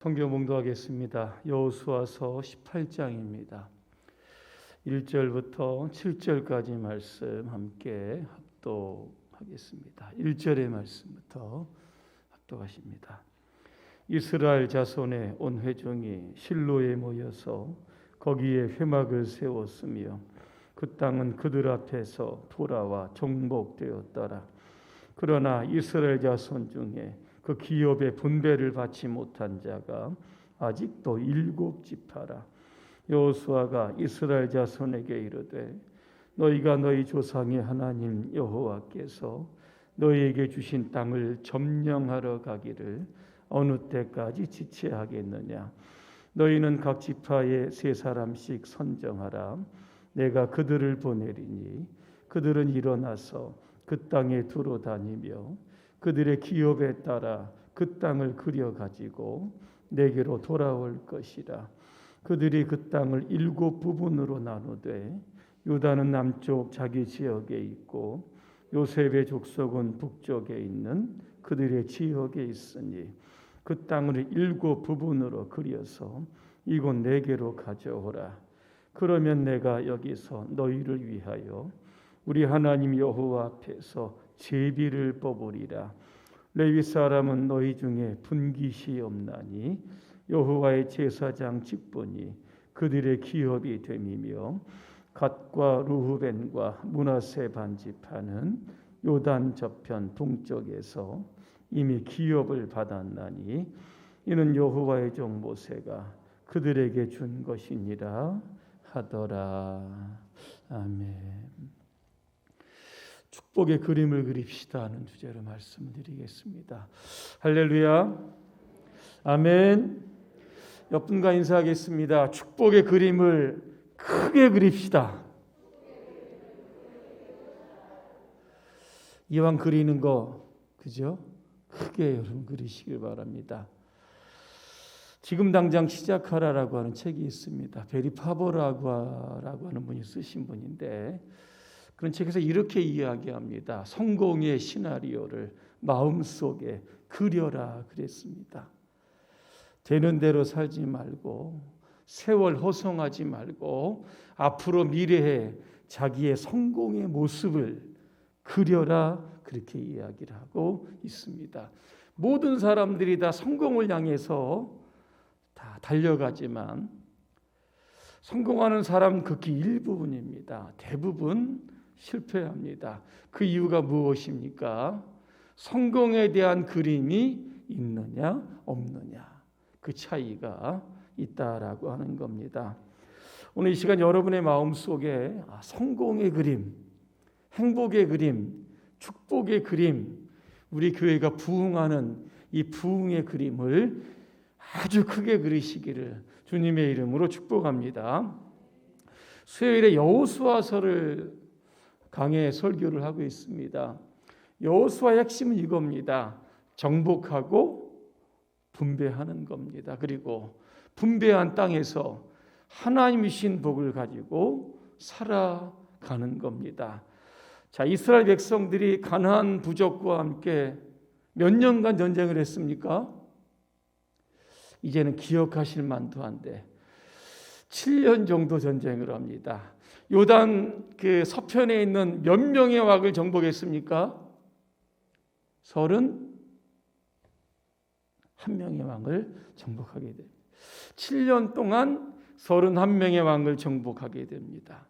성경 봉독하겠습니다. 여호수아서 18장입니다. 1절부터 7절까지 말씀 함께 합독하겠습니다. 1절의 말씀부터 합독하십니다. 이스라엘 자손의 온 회중이 실로에 모여서 거기에 회막을 세웠으며 그 땅은 그들 앞에서 돌아와 정복되었더라. 그러나 이스라엘 자손 중에 그 기업의 분배를 받지 못한 자가 아직도 7지파라. 여호수아가 이스라엘 자손에게 이르되 너희가 너희 조상의 하나님 여호와께서 너희에게 주신 땅을 점령하러 가기를 어느 때까지 지체하겠느냐. 너희는 각 지파에 3사람씩 선정하라. 내가 그들을 보내리니 그들은 일어나서 그 땅에 두루 다니며 그들의 기업에 따라 그 땅을 그려가지고 내게로 돌아올 것이라. 그들이 그 땅을 7부분으로 나누되 유다는 남쪽 자기 지역에 있고 요셉의 족속은 북쪽에 있는 그들의 지역에 있으니 그 땅을 7부분으로 그려서 이곳 내게로 가져오라. 그러면 내가 여기서 너희를 위하여 우리 하나님 여호와 앞에서 제비를 뽑으리라. 레위 사람은 너희 중에 분깃이 없나니 여호와의 제사장 직분이 그들의 기업이 됨이며 갓과 루후벤과 므낫세 반지파는 요단 저편 동쪽에서 이미 기업을 받았나니 이는 여호와의 종 모세가 그들에게 준 것이니라 하더라. 아멘. 축복의 그림을 그립시다 하는 주제로 말씀을 드리겠습니다. 할렐루야. 아멘. 옆분과 인사하겠습니다. 축복의 그림을 크게 그립시다. 이왕 그리는 거 그죠? 크게 여러분 그리시길 바랍니다. 지금 당장 시작하라라고 하는 책이 있습니다. 베리 파버라고 하는 분이 쓰신 분인데 그런 책에서 이렇게 이야기합니다. 성공의 시나리오를 마음속에 그려라 그랬습니다. 되는 대로 살지 말고 세월 허송하지 말고 앞으로 미래에 자기의 성공의 모습을 그려라 그렇게 이야기를 하고 있습니다. 모든 사람들이 다 성공을 향해서 다 달려가지만 성공하는 사람 극히 일부분입니다. 대부분 실패합니다. 그 이유가 무엇입니까? 성공에 대한 그림이 있느냐 없느냐 그 차이가 있다라고 하는 겁니다. 오늘 이 시간 여러분의 마음속에 성공의 그림, 행복의 그림, 축복의 그림, 우리 교회가 부흥하는 이 부흥의 그림을 아주 크게 그리시기를 주님의 이름으로 축복합니다. 수요일에 여호수아서를 강해 설교를 하고 있습니다. 여호수아의 핵심은 이겁니다. 정복하고 분배하는 겁니다. 그리고 분배한 땅에서 하나님이신 복을 가지고 살아가는 겁니다. 자, 이스라엘 백성들이 가나안 부족과 함께 몇 년간 전쟁을 했습니까? 이제는 기억하실 만도 한데 7년 정도 전쟁을 합니다. 요단 그 서편에 있는 몇 명의 왕을 정복했습니까? 31명의 왕을 정복하게 됩니다. 7년 동안 31명의 왕을 정복하게 됩니다.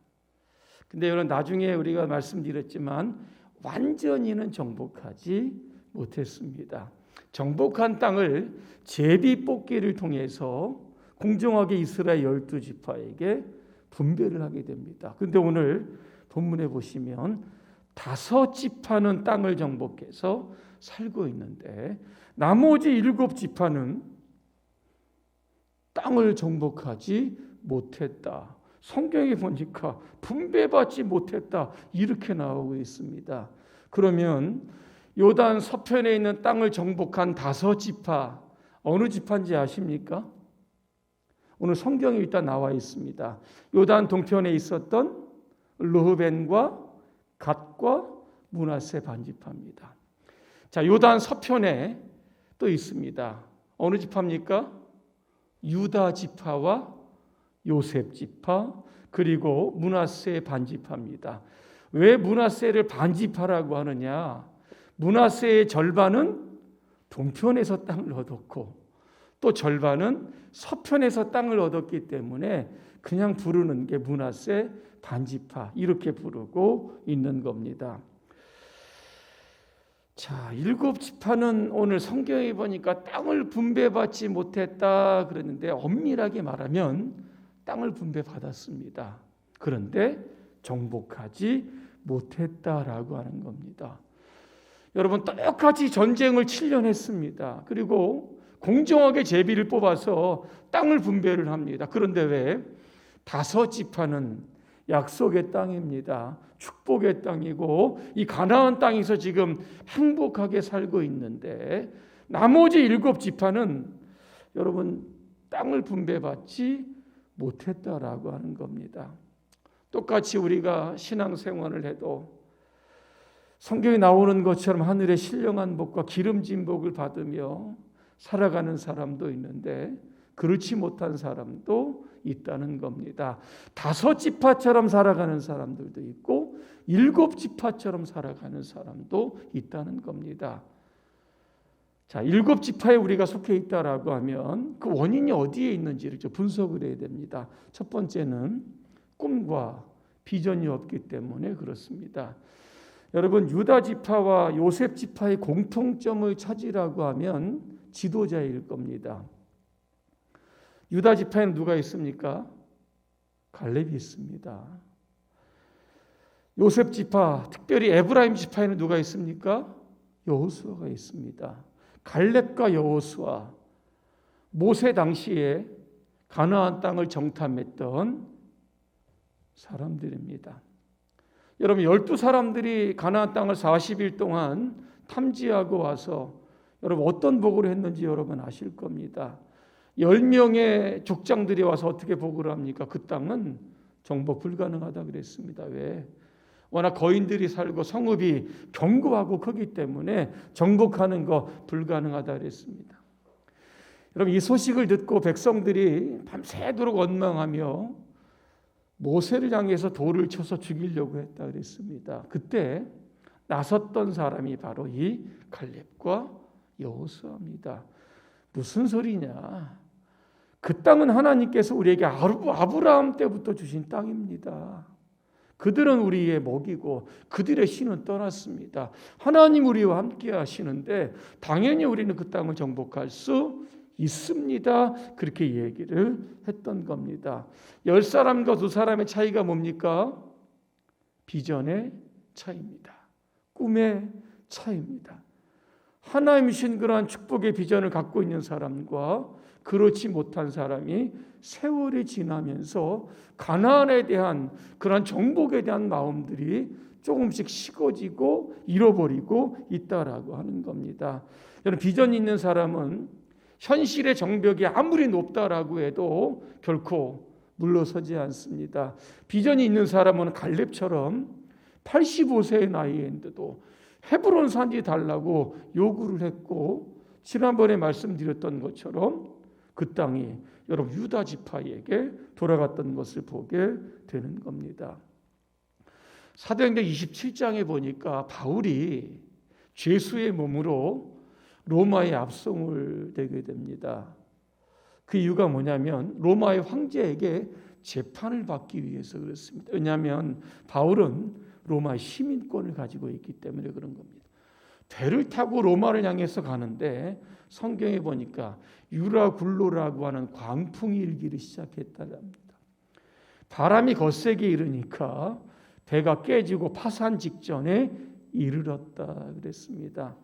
근데 여러분 나중에 우리가 말씀드렸지만 완전히는 정복하지 못했습니다. 정복한 땅을 제비 뽑기를 통해서 공정하게 이스라엘 12지파에게 분배를 하게 됩니다. 그런데 오늘 본문에 보시면 5지파는 땅을 정복해서 살고 있는데 나머지 7지파는 땅을 정복하지 못했다. 성경에 보니까 분배받지 못했다 이렇게 나오고 있습니다. 그러면 요단 서편에 있는 땅을 정복한 5지파 어느 지파인지 아십니까? 오늘 성경에 일단 나와 있습니다. 요단 동편에 있었던 르후벤과 갓과 므낫세 반지파입니다. 자, 요단 서편에 또 있습니다. 어느 지파입니까? 유다 지파와 요셉 지파, 그리고 므낫세 반지파입니다. 왜 므낫세를 반지파라고 하느냐? 므낫세의 절반은 동편에서 땅을 얻었고 또 절반은 서편에서 땅을 얻었기 때문에 그냥 부르는 게 므낫세 반지파, 이렇게 부르고 있는 겁니다. 자, 7지파는 오늘 성경에 보니까 땅을 분배받지 못했다 그랬는데 엄밀하게 말하면 땅을 분배받았습니다. 그런데 정복하지 못했다라고 하는 겁니다. 여러분, 똑같이 전쟁을 7년 했습니다. 그리고 공정하게 제비를 뽑아서 땅을 분배를 합니다. 그런데 왜 5지파는 약속의 땅입니다. 축복의 땅이고 이 가나안 땅에서 지금 행복하게 살고 있는데 나머지 7지파는 여러분 땅을 분배받지 못했다라고 하는 겁니다. 똑같이 우리가 신앙생활을 해도 성경에 나오는 것처럼 하늘의 신령한 복과 기름진 복을 받으며 살아가는 사람도 있는데 그렇지 못한 사람도 있다는 겁니다. 5지파처럼 살아가는 사람들도 있고 7지파처럼 살아가는 사람도 있다는 겁니다. 자, 7지파에 우리가 속해 있다라고 하면 그 원인이 어디에 있는지를 좀 분석을 해야 됩니다. 첫 번째는 꿈과 비전이 없기 때문에 그렇습니다. 여러분, 유다 지파와 요셉 지파의 공통점을 찾으라고 하면 지도자일 겁니다. 유다 지파에는 누가 있습니까? 갈렙이 있습니다. 요셉 지파, 특별히 에브라임 지파에는 누가 있습니까? 여호수아가 있습니다. 갈렙과 여호수아, 모세 당시에 가나안 땅을 정탐했던 사람들입니다. 여러분, 12사람들이 가나안 땅을 40일 동안 탐지하고 와서 여러분 어떤 보고를 했는지 여러분 아실 겁니다. 10명의 족장들이 와서 어떻게 보고를 합니까? 그 땅은 정복 불가능하다 그랬습니다. 왜? 워낙 거인들이 살고 성읍이 견고하고 크기 때문에 정복하는 거 불가능하다 그랬습니다. 여러분, 이 소식을 듣고 백성들이 밤새도록 원망하며 모세를 향해서 돌을 쳐서 죽이려고 했다 그랬습니다. 그때 나섰던 사람이 바로 이 갈렙과 여호수아입니다. 무슨 소리냐? 그 땅은 하나님께서 우리에게 아브라함 때부터 주신 땅입니다. 그들은 우리의 먹이고 그들의 신은 떠났습니다. 하나님 우리와 함께 하시는데 당연히 우리는 그 땅을 정복할 수 있습니다. 그렇게 얘기를 했던 겁니다. 10사람과 2사람의 차이가 뭡니까? 비전의 차이입니다. 꿈의 차이입니다. 하나님 신 그러한 축복의 비전을 갖고 있는 사람과 그렇지 못한 사람이 세월이 지나면서 가나안에 대한 그러한 정복에 대한 마음들이 조금씩 식어지고 잃어버리고 있다라고 하는 겁니다. 여러분, 비전이 있는 사람은 현실의 정벽이 아무리 높다라고 해도 결코 물러서지 않습니다. 비전이 있는 사람은 갈렙처럼 85세의 나이인데도 헤브론 산지 달라고 요구를 했고 지난번에 말씀드렸던 것처럼 그 땅이 여러분 유다 지파에게 돌아갔던 것을 보게 되는 겁니다. 사도행전 27장에 보니까 바울이 죄수의 몸으로 로마에 압송을 되게 됩니다. 그 이유가 뭐냐면 로마의 황제에게 재판을 받기 위해서 그렇습니다. 왜냐하면 바울은 로마의 시민권을 가지고 있기 때문에 그런 겁니다. 배를 타고 로마를 향해서 가는데 성경에 보니까 유라굴로라고 하는 광풍이 일기를 시작했다고 합니다. 바람이 거세게 일으니까 배가 깨지고 파산 직전에 이르렀다 그랬습니다.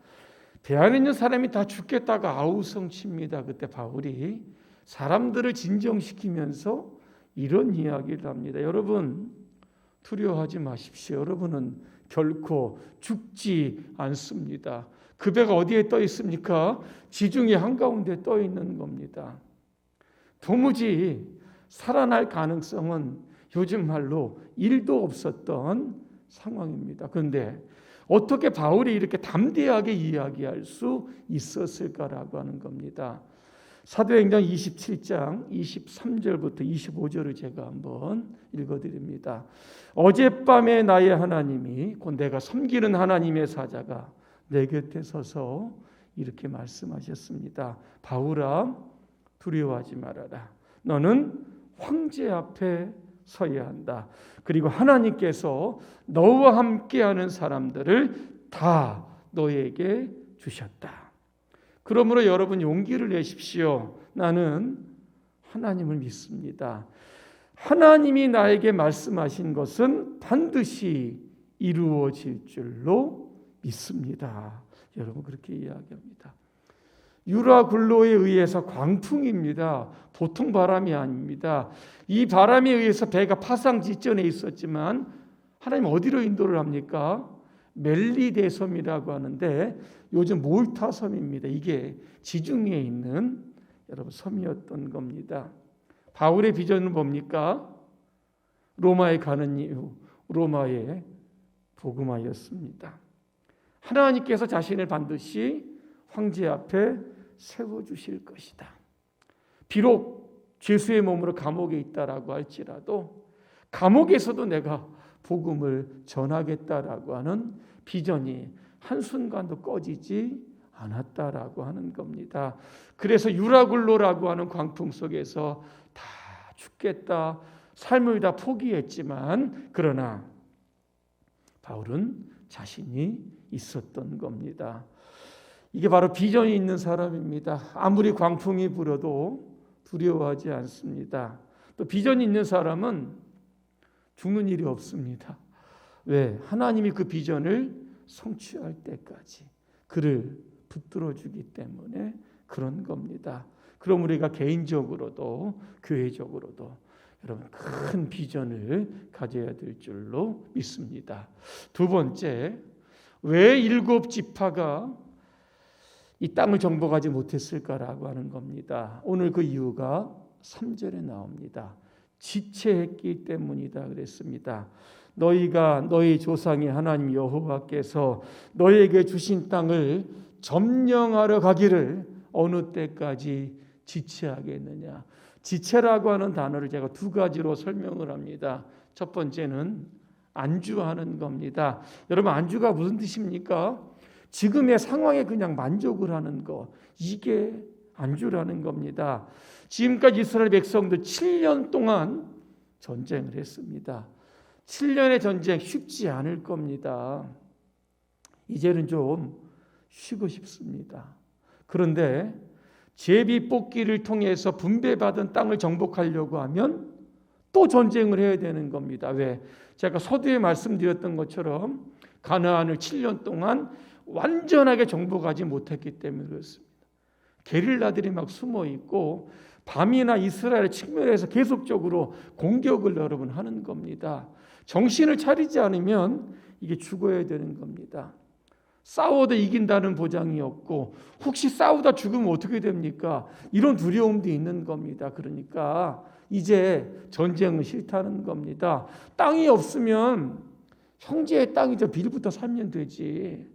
배 안에 있는 사람이 다 죽겠다가 아우성칩니다. 그때 바울이 사람들을 진정시키면서 이런 이야기를 합니다. 여러분, 두려워하지 마십시오. 여러분은 결코 죽지 않습니다. 그 배가 어디에 떠 있습니까? 지중해 한가운데 떠 있는 겁니다. 도무지 살아날 가능성은 요즘 말로 1도 없었던 상황입니다. 그런데 어떻게 바울이 이렇게 담대하게 이야기할 수 있었을까라고 하는 겁니다. 사도행전 27장 23절부터 25절을 제가 한번 읽어드립니다. 어젯밤에 나의 하나님이 곧 내가 섬기는 하나님의 사자가 내 곁에 서서 이렇게 말씀하셨습니다. 바울아, 두려워하지 말아라. 너는 황제 앞에 서야 한다. 그리고 하나님께서 너와 함께하는 사람들을 다 너에게 주셨다. 그러므로 여러분 용기를 내십시오. 나는 하나님을 믿습니다. 하나님이 나에게 말씀하신 것은 반드시 이루어질 줄로 믿습니다. 여러분 그렇게 이야기합니다. 유라굴로에 의해서 광풍입니다. 보통 바람이 아닙니다. 이 바람에 의해서 배가 파상 직전에 있었지만 하나님 어디로 인도를 합니까? 멜리데 섬이라고 하는데 요즘 몰타 섬입니다. 이게 지중해에 있는 여러분 섬이었던 겁니다. 바울의 비전은 뭡니까? 로마에 가는 이유, 로마에 복음하였습니다. 하나님께서 자신을 반드시 황제 앞에 세워주실 것이다. 비록 죄수의 몸으로 감옥에 있다라고 할지라도 감옥에서도 내가 복음을 전하겠다라고 하는 비전이 한순간도 꺼지지 않았다라고 하는 겁니다. 그래서 유라굴로라고 하는 광풍 속에서 다 죽겠다, 삶을 다 포기했지만 그러나 바울은 자신이 있었던 겁니다. 이게 바로 비전이 있는 사람입니다. 아무리 광풍이 불어도 두려워하지 않습니다. 또 비전이 있는 사람은 죽는 일이 없습니다. 왜? 하나님이 그 비전을 성취할 때까지 그를 붙들어 주기 때문에 그런 겁니다. 그럼 우리가 개인적으로도 교회적으로도 여러분 큰 비전을 가져야 될 줄로 믿습니다. 두 번째, 왜 7 지파가 이 땅을 정복하지 못했을까라고 하는 겁니다. 오늘 그 이유가 3절에 나옵니다. 지체했기 때문이다 그랬습니다. 너희가 너희 조상의 하나님 여호와께서 너희에게 주신 땅을 점령하러 가기를 어느 때까지 지체하겠느냐. 지체라고 하는 단어를 제가 2가지로 설명을 합니다. 첫 번째는 안주하는 겁니다. 여러분 안주가 무슨 뜻입니까? 지금의 상황에 그냥 만족을 하는 거, 이게 안주라는 겁니다. 지금까지 이스라엘 백성들 7년 동안 전쟁을 했습니다. 7년의 전쟁 쉽지 않을 겁니다. 이제는 좀 쉬고 싶습니다. 그런데 제비 뽑기를 통해서 분배받은 땅을 정복하려고 하면 또 전쟁을 해야 되는 겁니다. 왜? 제가 서두에 말씀드렸던 것처럼 가나안을 7년 동안 완전하게 정복하지 못했기 때문에 그렇습니다. 게릴라들이 막 숨어 있고 밤이나 이스라엘 측면에서 계속적으로 공격을 여러분 하는 겁니다. 정신을 차리지 않으면 이게 죽어야 되는 겁니다. 싸워도 이긴다는 보장이 없고 혹시 싸우다 죽으면 어떻게 됩니까? 이런 두려움도 있는 겁니다. 그러니까 이제 전쟁은 싫다는 겁니다. 땅이 없으면 형제의 땅이죠. 빌부터 살면 되지.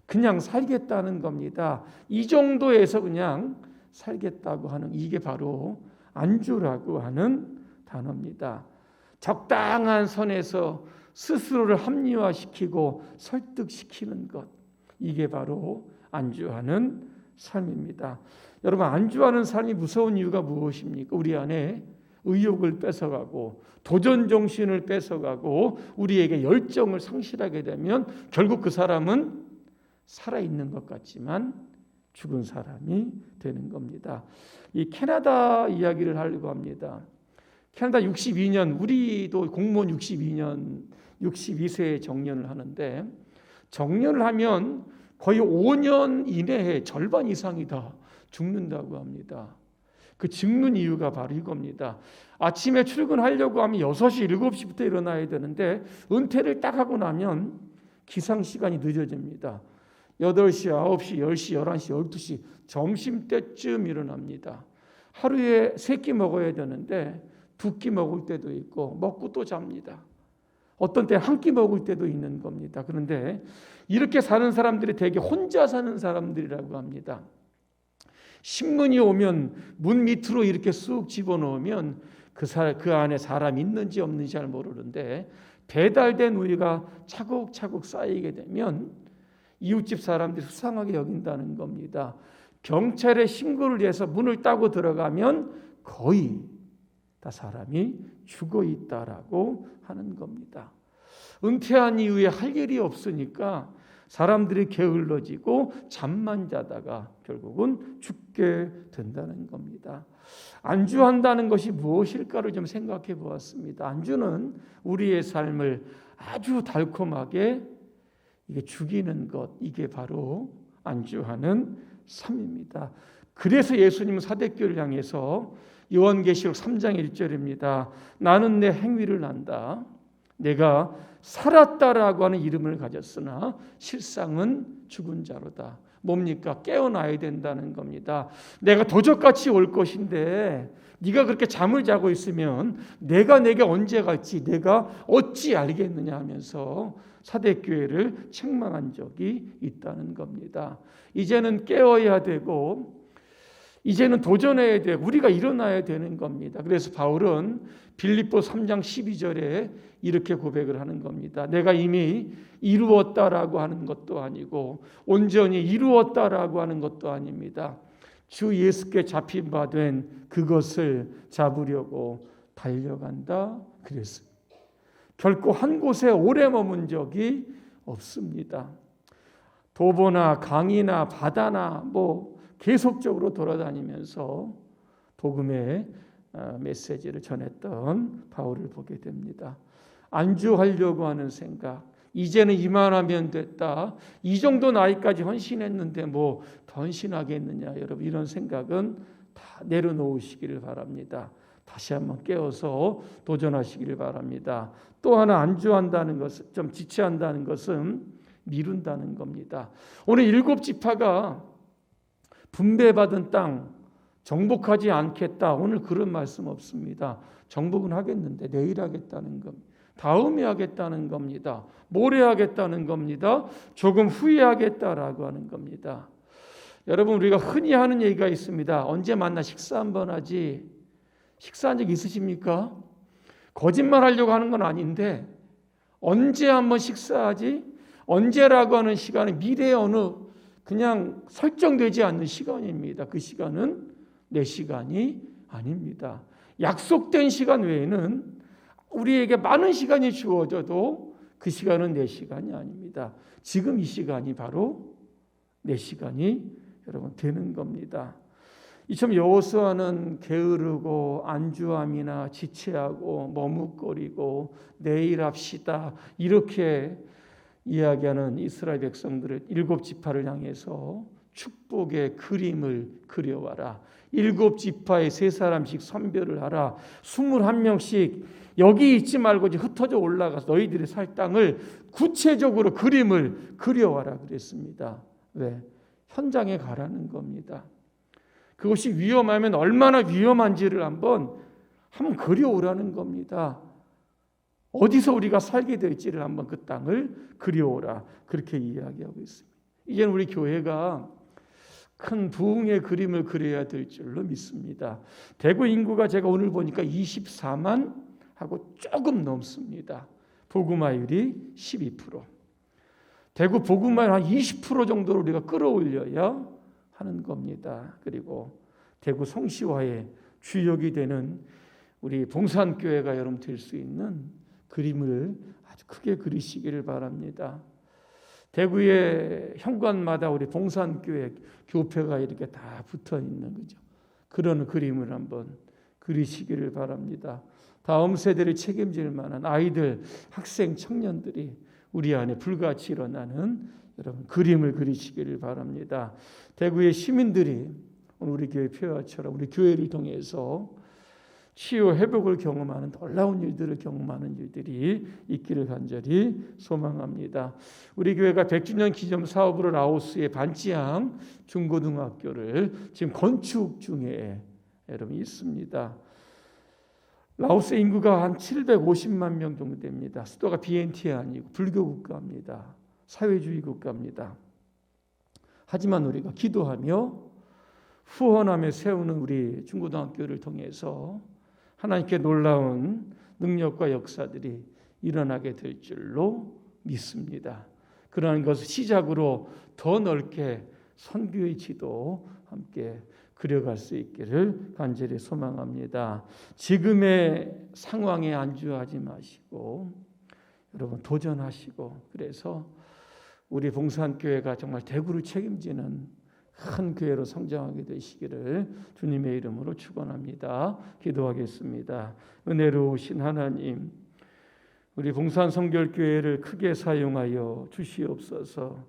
그냥 살겠다는 겁니다. 이 정도에서 그냥 살겠다고 하는 이게 바로 안주라고 하는 단어입니다. 적당한 선에서 스스로를 합리화시키고 설득시키는 것, 이게 바로 안주하는 삶입니다. 여러분 안주하는 삶이 무서운 이유가 무엇입니까? 우리 안에 의욕을 뺏어가고 도전 정신을 뺏어가고 우리에게 열정을 상실하게 되면 결국 그 사람은 살아있는 것 같지만 죽은 사람이 되는 겁니다. 이 캐나다 이야기를 하려고 합니다. 캐나다 62년, 우리도 공무원 62년, 62세에 정년을 하는데 정년을 하면 거의 5년 이내에 절반 이상이 다 죽는다고 합니다. 그 죽는 이유가 바로 이겁니다. 아침에 출근하려고 하면 6시, 7시부터 일어나야 되는데 은퇴를 딱 하고 나면 기상시간이 늦어집니다. 8시, 9시, 10시, 11시, 12시 점심때쯤 일어납니다. 하루에 3끼 먹어야 되는데 2끼 먹을 때도 있고 먹고 또 잡니다. 어떤 때 한 끼 먹을 때도 있는 겁니다. 그런데 이렇게 사는 사람들이 되게 혼자 사는 사람들이라고 합니다. 신문이 오면 문 밑으로 이렇게 쑥 집어넣으면 그 안에 사람 있는지 없는지 잘 모르는데, 배달된 우유가 차곡차곡 쌓이게 되면 이웃집 사람들이 수상하게 여긴다는 겁니다. 경찰에 신고를 해서 문을 따고 들어가면 거의 다 사람이 죽어 있다라고 하는 겁니다. 은퇴한 이후에 할 일이 없으니까 사람들이 게을러지고 잠만 자다가 결국은 죽게 된다는 겁니다. 안주한다는 것이 무엇일까를 좀 생각해 보았습니다. 안주는 우리의 삶을 아주 달콤하게 이게 죽이는 것, 이게 바로 안주하는 삶입니다. 그래서 예수님은 사대교를 향해서 요한계시록 3장 1절입니다. 나는 내 행위를 안다. 내가 살았다라고 하는 이름을 가졌으나 실상은 죽은 자로다. 뭡니까? 깨어나야 된다는 겁니다. 내가 도적같이 올 것인데 네가 그렇게 잠을 자고 있으면 내가 내게 언제 갈지 내가 어찌 알겠느냐 하면서 사대교회를 책망한 적이 있다는 겁니다. 이제는 깨어야 되고 이제는 도전해야 되고 우리가 일어나야 되는 겁니다. 그래서 바울은 빌립보 3장 12절에 이렇게 고백을 하는 겁니다. 내가 이미 이루었다라고 하는 것도 아니고 온전히 이루었다라고 하는 것도 아닙니다. 주 예수께 잡힌 바 된 그것을 잡으려고 달려간다 그랬습니다. 결코 한 곳에 오래 머문 적이 없습니다. 도보나 강이나 바다나 계속적으로 돌아다니면서 복음의 메시지를 전했던 바울을 보게 됩니다. 안주하려고 하는 생각, 이제는 이만하면 됐다, 이 정도 나이까지 헌신했는데 더 헌신하겠느냐, 여러분 이런 생각은 다 내려놓으시기를 바랍니다. 다시 한번 깨어서 도전하시기를 바랍니다. 또 하나 안주한다는 것은, 좀 지체한다는 것은 미룬다는 겁니다. 오늘 7지파가 분배받은 땅 정복하지 않겠다, 오늘 그런 말씀 없습니다. 정복은 하겠는데 내일 하겠다는 겁니다. 다음에 하겠다는 겁니다. 모레 하겠다는 겁니다. 조금 후에 하겠다라고 하는 겁니다. 여러분, 우리가 흔히 하는 얘기가 있습니다. 언제 만나 식사 한번 하지? 식사한 적 있으십니까? 거짓말하려고 하는 건 아닌데 언제 한번 식사하지? 언제라고 하는 시간은 미래의 어느 그냥 설정되지 않는 시간입니다. 그 시간은 내 시간이 아닙니다. 약속된 시간 외에는 우리에게 많은 시간이 주어져도 그 시간은 내 시간이 아닙니다. 지금 이 시간이 바로 내 시간이 여러분 되는 겁니다. 이처럼 여호수아는 게으르고 안주함이나 지체하고 머뭇거리고 내일 합시다 이렇게 이야기하는 이스라엘 백성들을 7지파를 향해서 축복의 그림을 그려와라. 7지파에 3사람씩 선별을 하라. 21명씩 여기 있지 말고 흩어져 올라가서 너희들이 살 땅을 구체적으로 그림을 그려와라 그랬습니다. 왜? 현장에 가라는 겁니다. 그것이 위험하면 얼마나 위험한지를 한번 그려오라는 겁니다. 어디서 우리가 살게 될지를 한번 그 땅을 그려오라, 그렇게 이야기하고 있습니다. 이제는 우리 교회가 큰 부흥의 그림을 그려야 될 줄로 믿습니다. 대구 인구가 제가 오늘 보니까 24만 하고 조금 넘습니다. 복음화율이 12%. 대구 복음화율 한 20% 정도로 우리가 끌어올려야 하는 겁니다. 그리고 대구 성시화의 주역이 되는 우리 봉산교회가 여러분 될 수 있는 그림을 아주 크게 그리시기를 바랍니다. 대구의 현관마다 우리 봉산교회 교패가 이렇게 다 붙어 있는 거죠. 그런 그림을 한번 그리시기를 바랍니다. 다음 세대를 책임질 만한 아이들, 학생, 청년들이 우리 안에 불같이 일어나는 여러분 그림을 그리시기를 바랍니다. 대구의 시민들이 오늘 우리 교회 표어처럼 우리 교회를 통해서 치유 회복을 경험하는 놀라운 일들을 경험하는 일들이 있기를 간절히 소망합니다. 우리 교회가 100주년 기념 사업으로 라오스의 반지항 중고등학교를 지금 건축 중에 여러분 있습니다. 라오스 인구가 한 750만 명 정도 됩니다. 수도가 비엔티에 아니고 불교 국가입니다. 사회주의 국가입니다. 하지만 우리가 기도하며 후원함에 세우는 우리 중고등학교를 통해서 하나님께 놀라운 능력과 역사들이 일어나게 될 줄로 믿습니다. 그러한 것을 시작으로 더 넓게 선교의 지도 함께 그려갈 수 있기를 간절히 소망합니다. 지금의 상황에 안주하지 마시고 여러분 도전하시고, 그래서 우리 봉산교회가 정말 대구를 책임지는 큰 교회로 성장하게 되시기를 주님의 이름으로 축원합니다. 기도하겠습니다. 은혜로우신 하나님, 우리 봉산성결교회를 크게 사용하여 주시옵소서.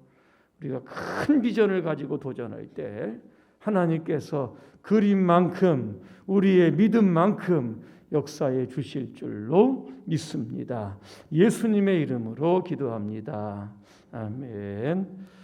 우리가 큰 비전을 가지고 도전할 때 하나님께서 그림만큼, 우리의 믿음만큼 역사해 주실 줄로 믿습니다. 예수님의 이름으로 기도합니다. 아멘.